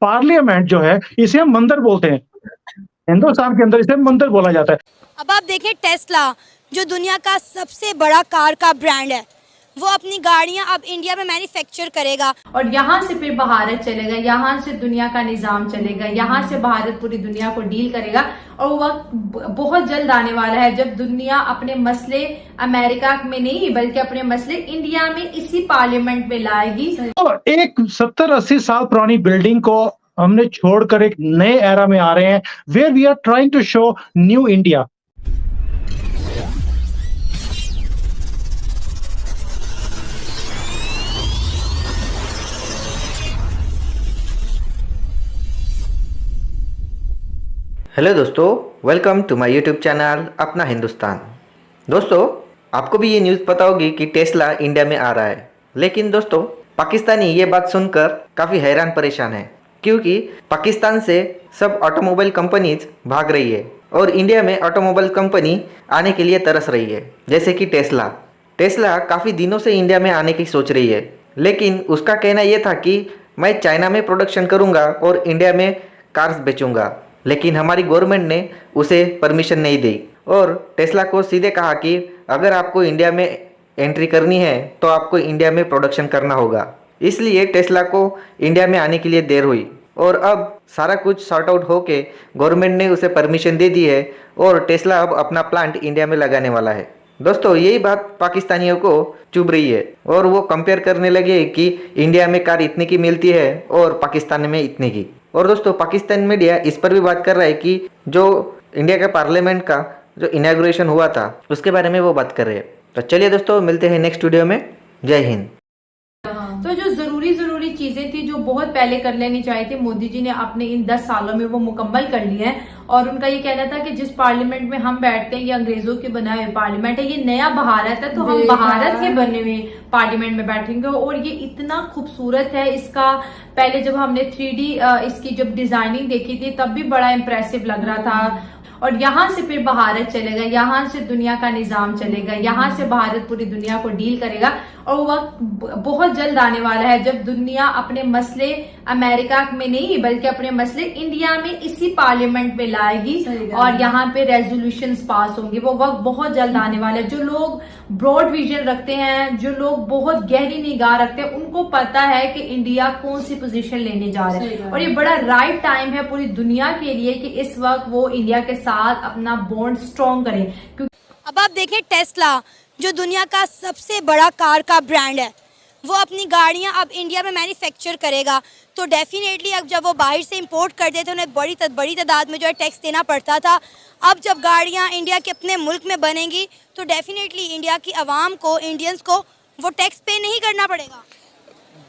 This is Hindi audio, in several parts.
पार्लियामेंट जो है इसे हम मंदिर बोलते हैं। हिंदुस्तान के अंदर इसे मंदिर बोला जाता है। अब आप देखें टेस्ला जो दुनिया का सबसे बड़ा कार का ब्रांड है, वो अपनी गाड़ियां अब इंडिया में मैन्युफैक्चर करेगा और यहाँ से फिर भारत चलेगा, यहाँ से दुनिया का निजाम चलेगा, यहाँ से भारत पूरी दुनिया को डील करेगा। और वो वक्त बहुत जल्द आने वाला है जब दुनिया अपने मसले अमेरिका में नहीं बल्कि अपने मसले इंडिया में इसी पार्लियामेंट में लाएगी। तो एक 70-80 साल पुरानी बिल्डिंग को हमने छोड़कर एक नए एरा में आ रहे हैं, where we are trying to show new India. Hello दोस्तों, welcome to my YouTube channel Apna Hindustan. दोस्तों, आपको भी ये न्यूज़ पता होगी कि टेस्ला इंडिया में आ रहा है। लेकिन दोस्तों, पाकिस्तानी ये बात सुनकर काफ़ी हैरान परेशान है, क्योंकि पाकिस्तान से सब ऑटोमोबाइल कंपनीज भाग रही है और इंडिया में ऑटोमोबाइल कंपनी आने के लिए तरस रही है, जैसे कि टेस्ला। टेस्ला काफ़ी दिनों से इंडिया में आने की सोच रही है, लेकिन उसका कहना यह था कि मैं चाइना में प्रोडक्शन करूँगा और इंडिया में कार्स बेचूँगा। लेकिन हमारी गवर्नमेंट ने उसे परमिशन नहीं दी और टेस्ला को सीधे कहा कि अगर आपको इंडिया में एंट्री करनी है तो आपको इंडिया में प्रोडक्शन करना होगा। इसलिए टेस्ला को इंडिया में आने के लिए देर हुई और अब सारा कुछ सॉर्ट आउट होके गवर्नमेंट ने उसे परमिशन दे दी है और टेस्ला अब अपना प्लांट इंडिया में लगाने वाला है। दोस्तों, यही बात पाकिस्तानियों को चुभ रही है और वो कंपेयर करने लगे कि इंडिया में कार इतने की मिलती है और पाकिस्तान में इतने की। और दोस्तों, पाकिस्तान मीडिया इस पर भी बात कर रहा है कि जो इंडिया के पार्लियामेंट का जो इनॉग्रेशन हुआ था उसके बारे में वो बात कर रहे हैं। तो चलिए दोस्तों, मिलते हैं नेक्स्ट वीडियो में। जय हिंद। तो जो जरूरी चीजें थी जो बहुत पहले कर लेनी चाहिए थी, मोदी जी ने अपने इन 10 सालों में वो मुकम्मल कर ली है। और उनका ये कहना था कि जिस पार्लियामेंट में हम बैठते हैं ये अंग्रेजों के बनाए हुए पार्लियामेंट है, ये नया भारत है, तो हम भारत के बने हुए पार्लियामेंट में बैठेंगे। और ये इतना खूबसूरत है, इसका पहले जब हमने 3D इसकी जब डिजाइनिंग देखी थी तब भी बड़ा इंप्रेसिव लग रहा था। और यहाँ से फिर भारत चलेगा, यहाँ से दुनिया का निजाम चलेगा, यहाँ से भारत पूरी दुनिया को डील करेगा। और वो वक्त बहुत जल्द आने वाला है जब दुनिया अपने मसले अमेरिका में नहीं बल्कि अपने मसले इंडिया में इसी पार्लियामेंट में लाएगी और यहाँ पे रेजोल्यूशंस पास होंगे। वो वक्त बहुत जल्द आने वाला है। जो लोग ब्रॉड विजन रखते हैं, जो लोग बहुत गहरी निगाह रखते हैं, उनको पता है कि इंडिया कौन सी पोजीशन लेने जा रहा है और ये बड़ा राइट टाइम है पूरी दुनिया के लिए कि इस वक्त वो इंडिया के साथ अपना बॉन्ड स्ट्रॉन्ग करें। अब आप देखें टेस्ला जो दुनिया का सबसे बड़ा कार का ब्रांड है, वो अपनी गाड़ियां अब इंडिया में मैन्युफैक्चर करेगा। तो डेफिनेटली अब जब वो बाहर से इंपोर्ट करते थे उन्हें बड़ी तादाद में जो है टैक्स देना पड़ता था। अब जब गाड़ियां इंडिया के अपने मुल्क में बनेंगी तो डेफिनेटली इंडिया की आवाम को, इंडियंस को वो टैक्स पे नहीं करना पड़ेगा।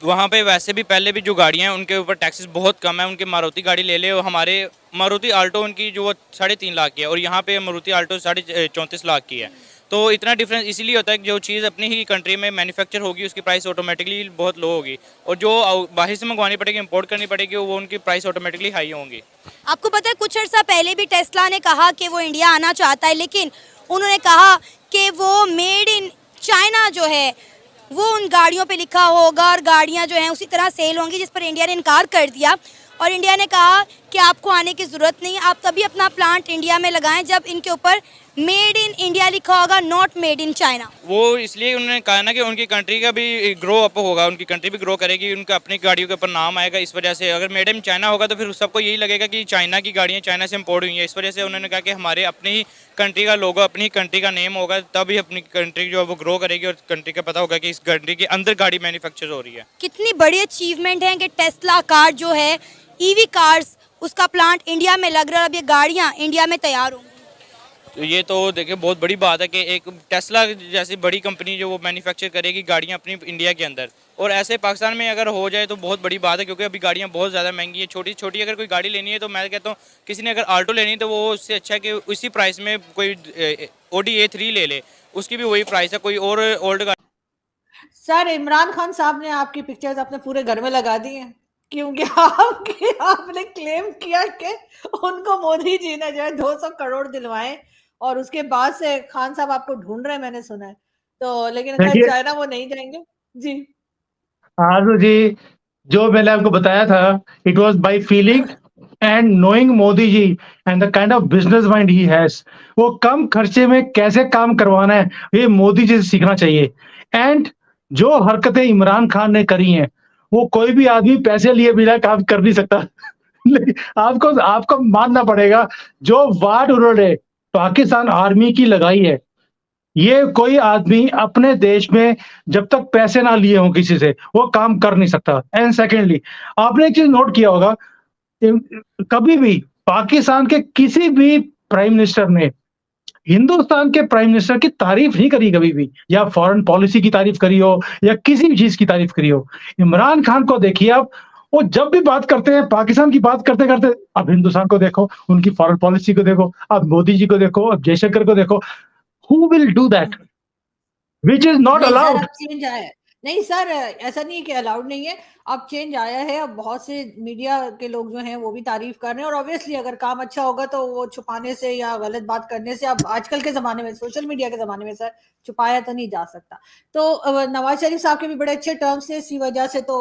वहाँ पे वैसे भी पहले भी जो गाड़ियाँ हैं उनके ऊपर टैक्सेस बहुत कम है। उनकी मारुति गाड़ी ले ले, हमारे मारुति आल्टो उनकी जो 3.5 लाख की है और यहाँ पे मारुति आल्टो 34.5 लाख की है। तो इतना डिफरेंस इसीलिए होता है कि जो चीज़ अपनी ही कंट्री में मैन्युफैक्चर होगी उसकी प्राइस ऑटोमेटिकली बहुत लो होगी और जो बाहर से मंगवानी पड़ेगी, इंपोर्ट करनी पड़ेगी, वो उनकी प्राइस ऑटोमेटिकली हाई होंगी। आपको पता है कुछ अर्सा पहले भी टेस्ला ने कहा कि वो इंडिया आना चाहता है, लेकिन उन्होंने कहा कि वो मेड इन चाइना जो है वो उन गाड़ियों पे लिखा होगा और गाड़ियां जो हैं उसी तरह सेल होंगी, जिस पर इंडिया ने इनकार कर दिया। और इंडिया ने कहा कि आपको आने की ज़रूरत नहीं, आप तभी अपना प्लांट इंडिया में लगाएं जब इनके ऊपर मेड इन इंडिया लिखा होगा, नॉट मेड इन चाइना। वो इसलिए उन्होंने कहा ना कि उनकी कंट्री का भी ग्रो अप होगा, उनकी कंट्री भी ग्रो करेगी, उनका अपनी गाड़ियों के ऊपर नाम आएगा। इस वजह से अगर मेड इन चाइना होगा तो फिर सबको यही लगेगा कि चाइना की गाड़ियाँ चाइना से इंपोर्ट हुई हैं। इस वजह से उन्होंने कहा कि हमारे अपनी ही कंट्री का लोगो, अपनी कंट्री का नेम होगा, तभी अपनी कंट्री जो है वो ग्रो करेगी और कंट्री का पता होगा कि इस कंट्री के अंदर गाड़ी मैन्युफैक्चर हो रही है। कितनी बड़ी अचीवमेंट है कि टेस्ला कार जो है, ईवी कार्स, उसका प्लांट इंडिया में लग रहा है, अब ये गाड़ियाँ इंडिया में तैयार होंगी। तो ये तो देखिए बहुत बड़ी बात है कि एक टेस्ला जैसी बड़ी कंपनी जो वो मैन्युफैक्चर करेगी गाड़ियाँ अपनी इंडिया के अंदर, और ऐसे पाकिस्तान में अगर हो जाए तो बहुत बड़ी बात है, क्योंकि अभी गाड़ियाँ बहुत ज़्यादा महंगी है। छोटी छोटी अगर कोई गाड़ी लेनी है तो मैं कहता हूँ किसी ने अगर आल्टो लेनी है तो वो उससे अच्छा कि उसी प्राइस में कोई Audi A3 ले ले, उसकी भी वही प्राइस है। कोई और ओल्ड गाड़ी। सर, इमरान खान साहब ने आपकी पिक्चर्स अपने पूरे घर में लगा दी हैं, क्योंकि आपने क्लेम किया कि उनको मोदी जी ने जो है 200 करोड़ दिलवाए और उसके बाद से खान साहब आपको ढूंढ रहे हैं, मैंने सुना है। तो लेकिन खैर देखिए चाइना वो नहीं जाएंगे जी। आरजू जी, जो मैंने आपको बताया था, it was by feeling and knowing Modi ji and the kind of business mind he has. वो कम खर्चे में कैसे काम करवाना है, ये मोदी जी से सीखना चाहिए। एंड जो हरकतें इमरान खान ने करी हैं, वो कोई भी आदमी पैसे लिए बिना काम कर नहीं सकता। लेकिन आपको आपको मानना पड़ेगा, जो वार उन्होंने पाकिस्तान आर्मी की लगाई है, ये कोई आदमी अपने देश में जब तक पैसे ना लिए हों किसी से, वो काम कर नहीं सकता। एंड सेकेंडली, आपने एक चीज नोट किया होगा, कभी भी पाकिस्तान के किसी भी प्राइम मिनिस्टर ने हिंदुस्तान के प्राइम मिनिस्टर की तारीफ नहीं करी कभी भी, या फॉरेन पॉलिसी की तारीफ करी हो, या किसी भी चीज की तारीफ करी हो। इमरान खान को देखिए आप, वो जब भी बात करते हैं पाकिस्तान की बात करते करते, अब हिंदुस्तान को देखो, उनकी फॉरेन पॉलिसी को देखो, अब मोदी जी को देखो, अब जयशंकर को देखो। Who will do that? Which is not नहीं सर, अलाउड। अब चेंज आया है। नहीं सर, ऐसा नहीं है कि अलाउड नहीं है, अब चेंज आया है। अब बहुत से मीडिया के लोग जो हैं वो भी तारीफ कर रहे हैं, और ऑब्वियसली अगर काम अच्छा होगा तो वो छुपाने से या गलत बात करने से, अब आजकल के जमाने में, सोशल मीडिया के जमाने में सर, छुपाया तो नहीं जा सकता। तो नवाज शरीफ साहब के भी बड़े अच्छे टर्म्स थे, इसी वजह से तो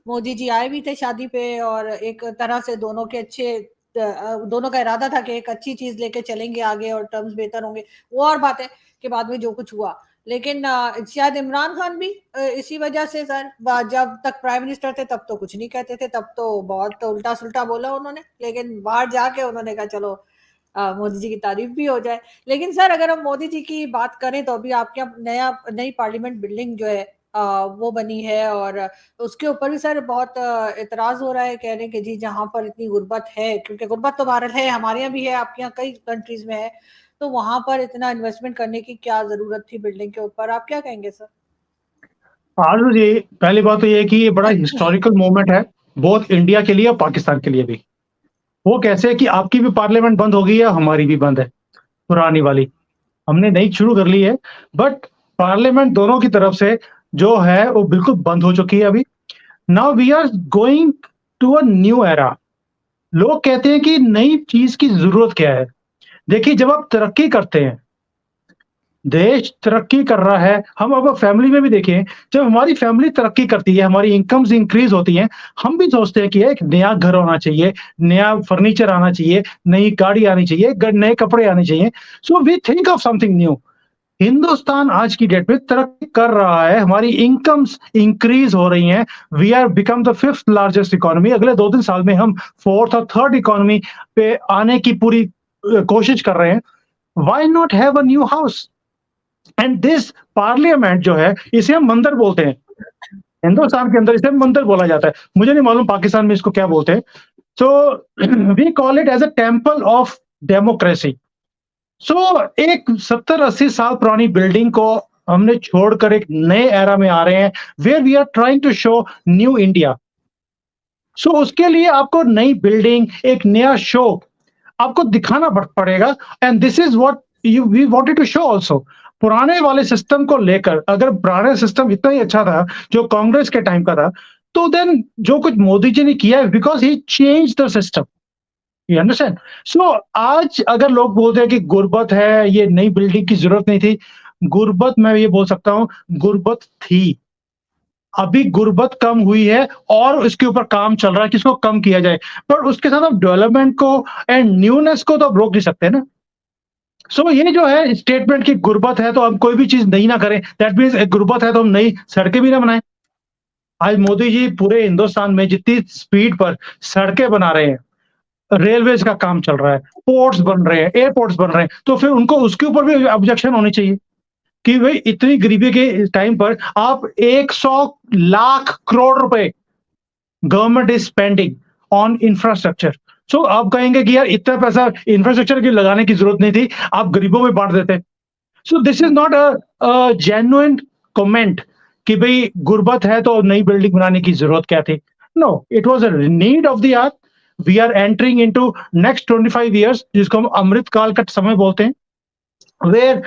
मोदी जी आए भी थे शादी पे, और एक तरह से दोनों के अच्छे दोनों का इरादा था कि एक अच्छी चीज लेके चलेंगे आगे और टर्म्स बेहतर होंगे। वो और बात है कि बाद में जो कुछ हुआ, लेकिन शायद इमरान खान भी इसी वजह से सर, जब तक प्राइम मिनिस्टर थे तब तो कुछ नहीं कहते थे, तब तो बहुत उल्टा सुल्टा बोला उन्होंने, लेकिन बाहर जाके उन्होंने कहा चलो मोदी जी की तारीफ भी हो जाए। लेकिन सर अगर हम मोदी जी की बात करें तो अभी आपके यहाँ नई पार्लियामेंट बिल्डिंग जो है वो बनी है, और उसके ऊपर भी सर बहुत इतराज हो रहा है, कह रहे हैं कि जी जहां पर इतनी गुर्बत है, क्योंकि गुर्बत तो भारत है, हमारे यहाँ भी है, आपके यहाँ कई कंट्रीज में है, तो वहां पर इतना इन्वेस्टमेंट करने की क्या जरूरत थी बिल्डिंग के ऊपर, आप क्या कहेंगे सर? आरजू जी, पहली बात तो ये है कि ये बड़ा हिस्टोरिकल मोमेंट है, बोथ इंडिया के लिए और पाकिस्तान के लिए भी। वो कैसे है कि आपकी भी पार्लियामेंट बंद हो गई है, हमारी भी बंद है, पुरानी वाली हमने नई शुरू कर ली है, बट पार्लियामेंट दोनों की तरफ से जो है वो बिल्कुल बंद हो चुकी है अभी। Now we are going to a new era. लोग कहते हैं कि नई चीज की जरूरत क्या है। देखिए, जब आप तरक्की करते हैं, देश तरक्की कर रहा है, हम अब फैमिली में भी देखें, जब हमारी फैमिली तरक्की करती है, हमारी इनकम्स इंक्रीज होती हैं, हम भी सोचते हैं कि एक नया घर होना चाहिए, नया फर्नीचर आना चाहिए, नई गाड़ी आनी चाहिए, नए कपड़े आने चाहिए। So we think of something new. Hindustan आज की डेट में तरक्की कर रहा है, हमारी इनकम्स इंक्रीज हो रही हैं, we are become the 5th largest economy. अगले 2-3 साल में हम 4th और 3rd इकोनॉमी पे आने की पूरी कोशिश कर रहे हैं। Why not have a new house? And this parliament जो है, इसे हम मंदिर बोलते हैं, हिंदुस्तान के अंदर इसे मंदिर बोला जाता है, मुझे नहीं मालूम पाकिस्तान में इसको क्या बोलते हैं। So we call it as a temple of democracy. So एक 70-80 साल पुरानी बिल्डिंग को हमने छोड़कर एक नए एरा में आ रहे हैं, where we are trying to show new India. So उसके लिए आपको नई बिल्डिंग, एक नया शो आपको दिखाना पड़ेगा, and this is what we wanted to show also. पुराने वाले सिस्टम को लेकर, अगर पुराने सिस्टम इतना ही अच्छा था जो कांग्रेस के टाइम का था, तो देन जो कुछ मोदी जी ने किया है, because he change the system, you understand. So आज अगर लोग बोलते हैं कि गुर्बत है, ये नई बिल्डिंग की जरूरत नहीं थी, गुर्बत मैं ये बोल सकता हूं, गुर्बत थी। अभी गुर्बत कम हुई है और इसके ऊपर काम चल रहा है कि इसको कम किया जाए, पर उसके साथ आप डेवलपमेंट को एंड न्यूनेस को तो आप रोक नहीं सकते ना। सो ये जो है स्टेटमेंट की गुर्बत है तो हम कोई भी चीज नई ना करें, दैट मीन्स गुर्बत है तो हम नई सड़कें भी ना बनाएं। आज मोदी जी पूरे हिंदुस्तान में जितनी स्पीड पर सड़कें बना रहे हैं, रेलवेज का काम चल रहा है, पोर्ट्स बन रहे हैं, एयरपोर्ट्स बन रहे हैं, तो फिर उनको उसके ऊपर भी ऑब्जेक्शन होनी चाहिए कि भाई इतनी गरीबी के टाइम पर आप 100 लाख करोड़ रुपए government is spending on infrastructure. So आप कहेंगे कि यार इतना पैसा इंफ्रास्ट्रक्चर की लगाने की जरूरत नहीं थी, आप गरीबों में बांट देते। So this is not a genuine comment कि भाई गुर्बत है तो नई बिल्डिंग बनाने की जरूरत क्या थी। No, it was a need of the hour. We are entering into next 25 years, जिसको हम अमृत काल का समय बोलते हैं, वेयर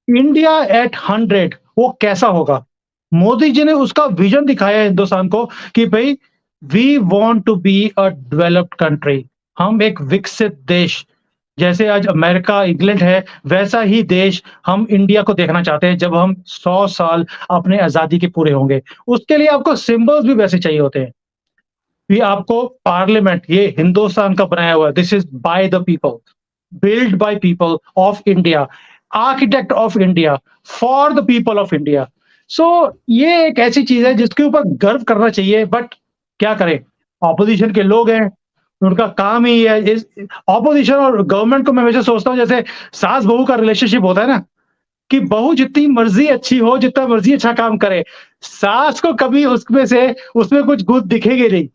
इंडिया एट 100 वो कैसा होगा। मोदी जी ने उसका विजन दिखाया है हिंदुस्तान को कि भाई we want to be a developed country, हम एक विकसित देश, जैसे आज अमेरिका, इंग्लैंड है, वैसा ही देश हम इंडिया को देखना चाहते हैं जब हम 100 साल अपने आजादी के पूरे होंगे। उसके लिए आपको सिंबल्स भी वैसे चाहिए होते हैं। कि आपको पार्लियामेंट ये हिंदुस्तान का बनाया हुआ, this is by the people, build by people of India, architect of India, for the people of India. So ये एक ऐसी चीज है जिसके ऊपर गर्व करना चाहिए, बट क्या करें, ऑपोजिशन के लोग हैं, उनका काम ही है। ऑपोजिशन और गवर्नमेंट को मैं हमेशा सोचता हूँ जैसे सास बहू का रिलेशनशिप होता है ना, कि बहू जितनी मर्जी अच्छी हो, जितना मर्जी अच्छा काम करे, सास को कभी उसमें कुछ गुण दिखेगी नहीं।